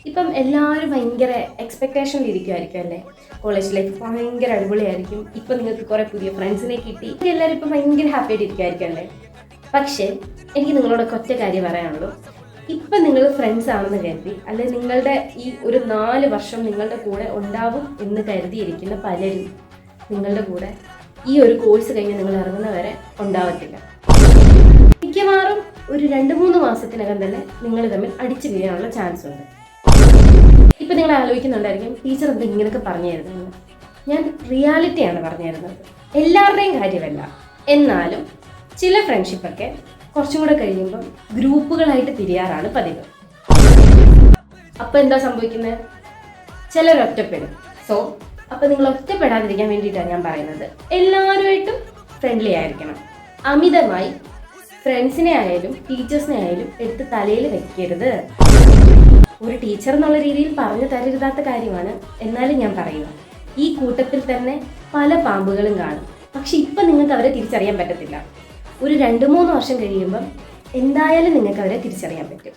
ഇപ്പം എല്ലാവരും ഭയങ്കര എക്സ്പെക്ടേഷനിലിരിക്കുമായിരിക്കും അല്ലേ? കോളേജ് ലൈഫ് ഭയങ്കര അടിപൊളിയായിരിക്കും. ഇപ്പം നിങ്ങൾക്ക് കുറേ പുതിയ ഫ്രണ്ട്സിനെ കിട്ടി, എല്ലാവരും ഇപ്പം ഭയങ്കര ഹാപ്പി ആയിട്ട് ഇരിക്കുമായിരിക്കും അല്ലേ? പക്ഷേ എനിക്ക് നിങ്ങളോടൊക്കെ ഒറ്റ കാര്യം പറയാനുള്ളൂ. ഇപ്പം നിങ്ങൾ ഫ്രണ്ട്സ് ആണെന്ന് കരുതി, അല്ലെങ്കിൽ നിങ്ങളുടെ ഈ ഒരു 4 വർഷം നിങ്ങളുടെ കൂടെ ഉണ്ടാവും എന്ന് കരുതിയിരിക്കുന്ന പലരും നിങ്ങളുടെ കൂടെ ഈ ഒരു കോഴ്സ് കഴിഞ്ഞ് നിങ്ങൾ ഇറങ്ങുന്നവരെ ഉണ്ടാവത്തില്ല. മിക്കവാറും ഒരു 2-3 മാസത്തിനകം തന്നെ നിങ്ങൾ തമ്മിൽ അടിച്ചു വീഴാനുള്ള ചാൻസ് ഉണ്ട്. ഇപ്പം നിങ്ങൾ ആലോചിക്കുന്നുണ്ടായിരിക്കും, ടീച്ചർ എന്താ ഇങ്ങനെയൊക്കെ പറഞ്ഞു തരുന്നത്? ഞാൻ റിയാലിറ്റിയാണ് പറഞ്ഞു തരുന്നത്, എല്ലാവരുടെയും കാര്യമല്ല. എന്നാലും ചില ഫ്രണ്ട്ഷിപ്പൊക്കെ കുറച്ചും കൂടെ കഴിയുമ്പം ഗ്രൂപ്പുകളായിട്ട് തിരിയാറാണ് പതിവ്. അപ്പം എന്താ സംഭവിക്കുന്നത്? ചിലർ ഒറ്റപ്പെടും. അപ്പം നിങ്ങൾ ഒറ്റപ്പെടാതിരിക്കാൻ വേണ്ടിയിട്ടാണ് ഞാൻ പറയുന്നത്, എല്ലാവരുമായിട്ടും ഫ്രണ്ട്ലി ആയിരിക്കണം. അമിതമായി ഫ്രണ്ട്സിനെ ആയാലും ടീച്ചേഴ്സിനെ ആയാലും എടുത്ത് തലയിൽ വെക്കരുത്. ഒരു ടീച്ചർ എന്നുള്ള രീതിയിൽ പറഞ്ഞു തരരുതാത്ത കാര്യമാണ്, എന്നാലും ഞാൻ പറയുക, ഈ കൂട്ടത്തിൽ തന്നെ പല പാമ്പുകളും കാണും. പക്ഷെ ഇപ്പം നിങ്ങൾക്ക് അവരെ തിരിച്ചറിയാൻ പറ്റത്തില്ല. ഒരു 2-3 വർഷം കഴിയുമ്പം എന്തായാലും നിങ്ങൾക്ക് അവരെ തിരിച്ചറിയാൻ പറ്റും.